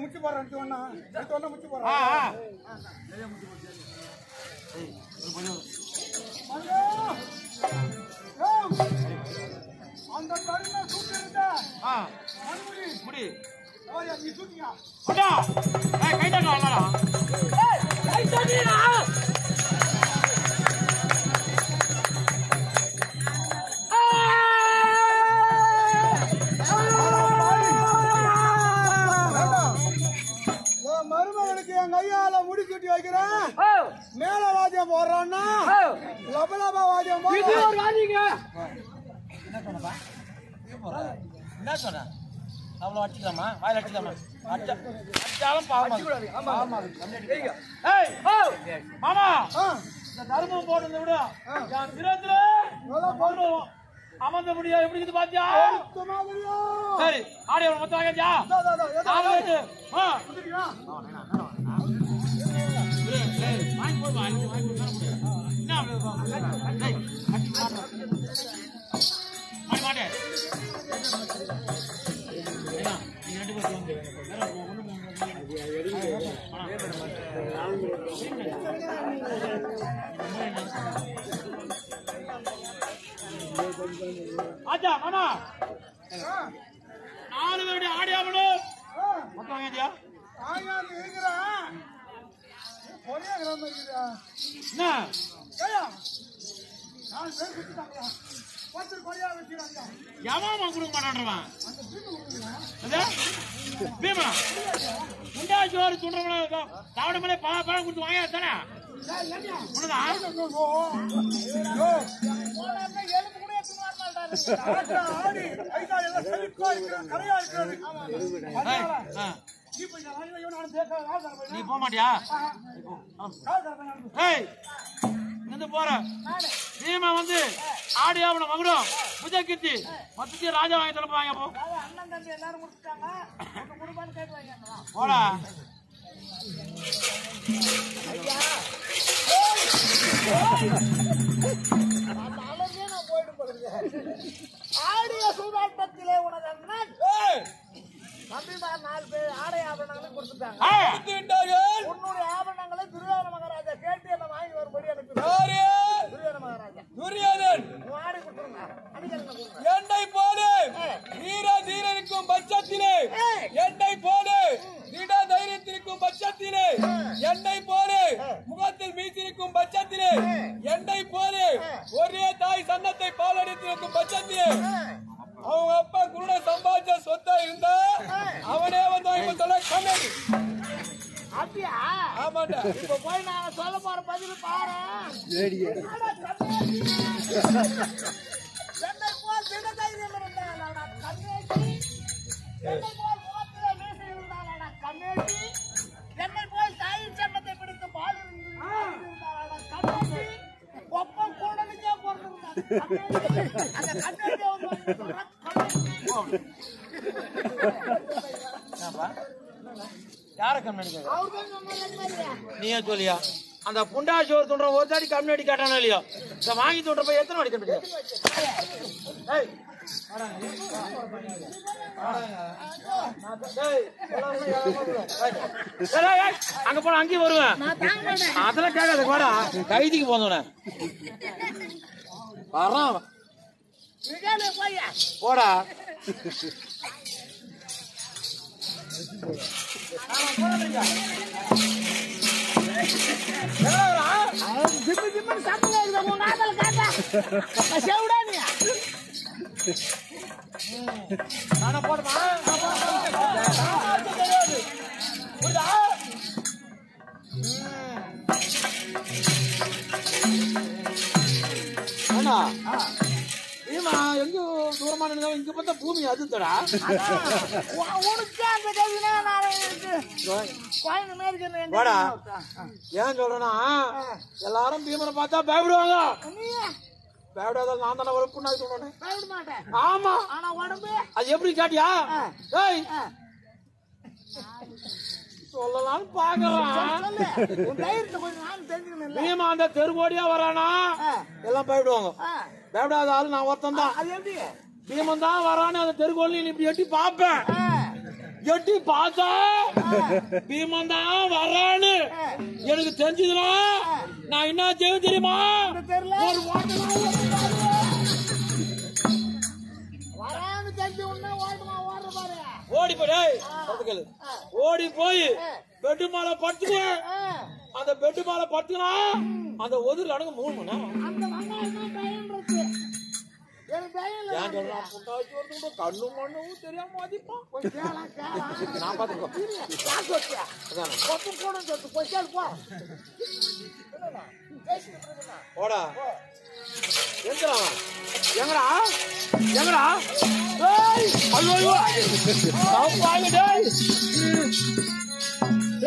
முச்சு போறேன் முச்சு போறேன் நீ தூக்கியா அடா ஏய் கை தட்டு வாங்கடா ஏய் கை தட்டிடா மருமகனுக்கு என் கையால முடி சுட்டி வைக்கிறேன் மேல வாத்தியம் போடுறான்னா லபலபா வாத்தியம் வாதிங்க என்ன சொன்ன அவ்வளவு அடிக்கலாமா வாயில அடிக்கலாமா அடிச்சாலும் பாவமா ஏய் மாமா இந்த தர்மம் போடுறத விட என் சிரத்துல போடுவோம் அமர்ந்த முடியா எப்படி இருக்குது பாத்தியா சரி ஆடி அவன் மொத்தம் வாங்கியா வாங்கி போடுவா மாட்டேன் ஆச்சா மாமா 4 பேருடைய ஆடி ஆகணும் மொத்தம் வாங்கியா எவன் கொடுக்க மாட்டான் பீமா முண்டா சோறு துண்டுறவன சாப்பிட மேலே பழம் கொடுத்து வாங்கியா தானே நீ போக மாட்டியா போற நீமா வந்து ஆடி ஆவணம் மகுடம் புஜ கீர்த்தி மொத்தத்தையும் ராஜா வாங்கி தரப்ப வாங்க போ போடா ஆடிய சூதாட்டத்திலே உனது தம்பிமார் 4 பேர் ஆடை ஆபரணங்களை கொடுத்துட்டாங்க. உன்னுடைய ஆபரணங்களை துரியோதன மகாராஜா கேட்டு என்ன வாங்கி வரும்படி எனக்கு துரியோதன மகாராஜா துரியோதன் ஆடை கொடுத்துருங்க. என்னை போது வீர தீரனுக்கும் பட்சத்திலே என்னை போது திட தைரியத்திற்கும் பட்சத்திலே என்னை போது முகத்தில் மீசிருக்கும் பட்சத்திலே என்னை போது ஒரே தாய் சன்னத்தை பாலடித்திருக்கும் பட்சத்திலே அவங்க அப்பா குருட சம்பாதிச்ச சொத்தா இருந்தா அவனே வந்து இப்ப சொல்ல கண்ணாடி அப்படியா? ஆமாண்டா. இப்ப போய் நான் சொல்ல போற பதில் பாரு. என்னை போல் திட தைரியம் இருந்தாளா கண்ணேட்டி, என்னை போல் முகத்திலே மீசை இருந்தாளா கண்ணேட்டி, என்னை போல் தாயின் சன்னத்தை பிடித்து பால் இருந்தாளா கண்ணேட்டி, ஒப்பம் கூடலுக்கே பிறந்திருந்தாங்க கண்ணேட்டி. அந்த கண்ணேட்டி யார கம்யூனிட்டி நீயே சொல்லியா? அந்த புண்டாசோர் தோன்ற ஒரு தாடி கம்யூனிட்டி கேட்டானா இல்லையா? வாங்கி தோன்ற போய் எத்தனை வாடி கம்யூனிட்டி அங்க போன அங்கேயும் வருவேன். அதெல்லாம் கேட்காத வாடா கைதிக்கு போந்தோட வரான் போடா. எங்க தூரமா இங்க பார்த்தா பூமி அதுடா ஏன் சொல்றேன்னா எல்லாரும் பீமனை பார்த்தா பயப்படுவாங்க. பயப்படாத நான் தானே ஒரு புண்ணாக்கு சொன்னேன். ஆமா அது எப்படி காட்டியா? சொல்லலாம் பாக்கலாம். பீமா அந்த தெருவோடியா வரானா எல்லாம் பயப்படுவாங்க. பயப்படாத ஆளு நான் ஒருத்தன் தான். பீமன் தான் வரானு அந்த தெருக்கோளி இப்படி எட்டி பாப்பேன். எட்டி பார்த்தா பீமன் தான் வரானு எனக்கு தெரிஞ்சதுனா நான் என்ன செய்வேன் தெரியுமா? ஓடி ஓடி போய் பெட்டு மேல படுத்துக்குவேன். அந்த பெட்டு மேல படுத்துனா அந்த ஒதுல அடங்கு 3 மணி நேரம். அந்த வெங்காயம் தான் பயன்றது. எனக்கு பயம் இல்ல. ஏன் சொல்றான்? புட்டாச்சு வந்து கண்ணு மண்ணும் தெரியாம மதிப்பான். போய் கேளா கேளா. நான் பாத்துக்கோ. காசு வச்சியா? கொப்பு கூட வந்து போய் கேளு போ. என்னடா? பேசிட்டு இருக்கேனா? போடா. எங்கடா? எங்கடா? எங்கடா? ஏய்! ஐயோ! நான் பாய்ங்க டேய்.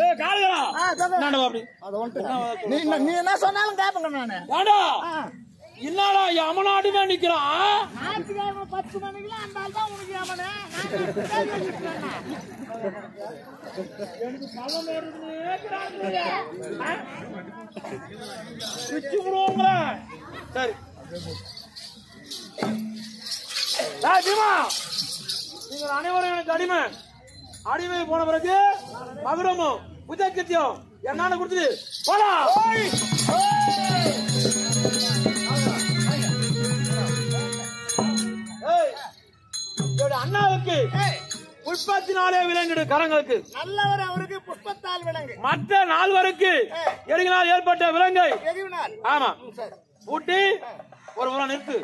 ஏய் காலையா? நானே அப்படி. அது ஒண்ணு. நீ என்ன சொன்னாலும் கேப்பங்க நானு. ஏண்டா? இல்லடா யமனாடிமே நிக்கறான். ஞாயிற்றுக்கிழமை 10 மணிக்கு அந்த ஆள் தான் உனக்கு யமனே. எனக்கு பழம் வருதுன்னு பிச்சு விடுவோங்க. சரி பீமா, நீங்கள் அனைவரும் எனக்கு அடிமை போன பிறகு மகுடமும் புஜக்கித்தியம் என்னன்னு கொடுத்துட்டு போடா. அண்ணாவுக்கு புஷ்பத்தினாலே விலங்கிடு கரங்களுக்கு. நல்லவர் அவருக்கு புஷ்பத்தால் விலங்கு. மற்ற 4 எரிகினால் ஏற்பட்ட விலங்கை எரிவினால். ஆமா பூட்டி ஒரு முறை நிறுத்து.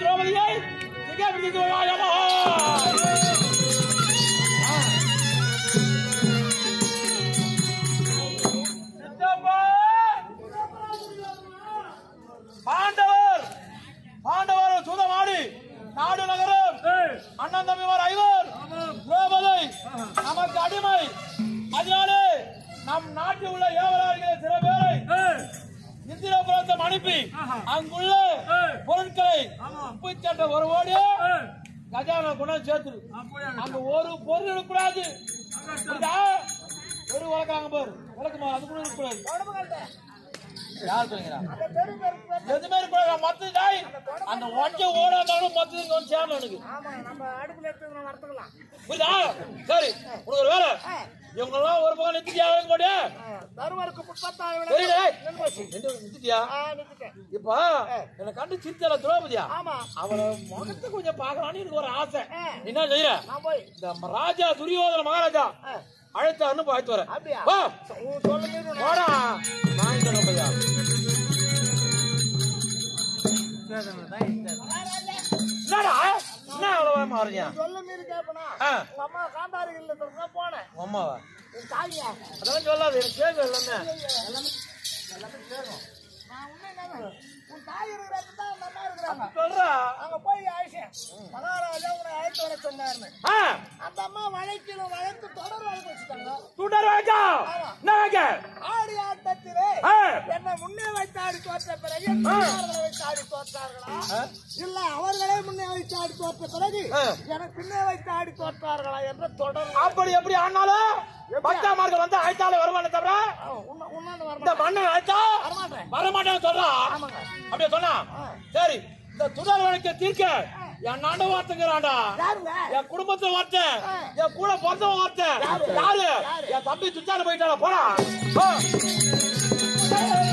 திரௌபதியை பாண்டவர் சுதமாடி நாடு நகரம் அண்ணன் தம்பிமார் 5 திரௌபதி நமக்கு அடிமை. அதனாலே நம் நாட்டில் உள்ள ஏவலாளிகளை சில பேரை இந்திரபுரத்தை அனுப்பி அங்குள்ள பொருட்களை உப்புச்சட்டை ஒரு ஓடி கஜானா கொண்டு சேர்த்துரு. அங்க ஒரு பொருள் இருக்கக்கூடாது. ஒரு வழக்காங்க பாரு வழக்குமா அது கூட இருக்கக்கூடாது. யார் சொல்லுங்க எதுவுமே இருக்கக்கூடாது. மத்த தாய் அந்த ஒஞ்ச ஓடாதாலும் மத்தது வந்து சேரணும் எனக்கு. புரியுதா? சரி உனக்கு ஒரு வேலை இவங்கெல்லாம் ஒரு பக்கம் நிறுத்தியா போட்டு நிறுத்தியா. இப்ப என்ன கண்டு சிரிச்சல திரௌபதியா அவளை முகத்தை கொஞ்சம் பாக்கலான்னு எனக்கு ஒரு ஆசை. என்ன செய்யற? இந்த ராஜா துரியோதன மகாராஜா அழைத்த அனுப்ப அழைத்து வரேன். என்னடா என்ன அவ்வளவு மாறியா? சொல்ல மீறி கேப்பனா அம்மா காந்தாரிகள் போனேன். அம்மாவா காலியா அதெல்லாம் சொல்லாது எனக்கு கேட்க எல்லாமே. நான் உன்னை உன் தாய் இருக்கிறாங்க தான் அந்த அம்மா இருக்கிறாங்க. சொல்றா அங்க போய் ஆயிஷன் மகாராஜா உன்னை அழைத்து வர சொன்னாருன்னு. அந்த அம்மா வழக்கு தொடர் வழக்கு வச்சுட்டாங்க. தொடர் வழக்கா? ஆடி ஆட்டத்திலே என்னை முன்னே வைத்து ஆடி தோற்ற பிறகு வைத்து ஆடி தோற்றார்களா இல்ல அவர்களே முன்னே வைத்து ஆடி தோற்ற பிறகு எனக்கு பின்னே வைத்து ஆடி தோற்றார்களா என்ற தொடர். அப்படி எப்படி ஆனாலும் பக்தாமார்கள் வந்து அழைத்தாலே வருவானே தவிர இந்த மண்ணை அழைத்தா வரமாட்டேன்னு சொல்றா. அப்படியே சொன்னா சரி. இந்த தொடர் வழக்கை தீர்க்க என் நாண்ட வார்த்தைங்கிறான்டா. என் குடும்பத்துல வார்த்தை என் கூட பிறந்தவன் வார்த்தை யாரு? என் தம்பி சுத்தான போயிட்டான போடா.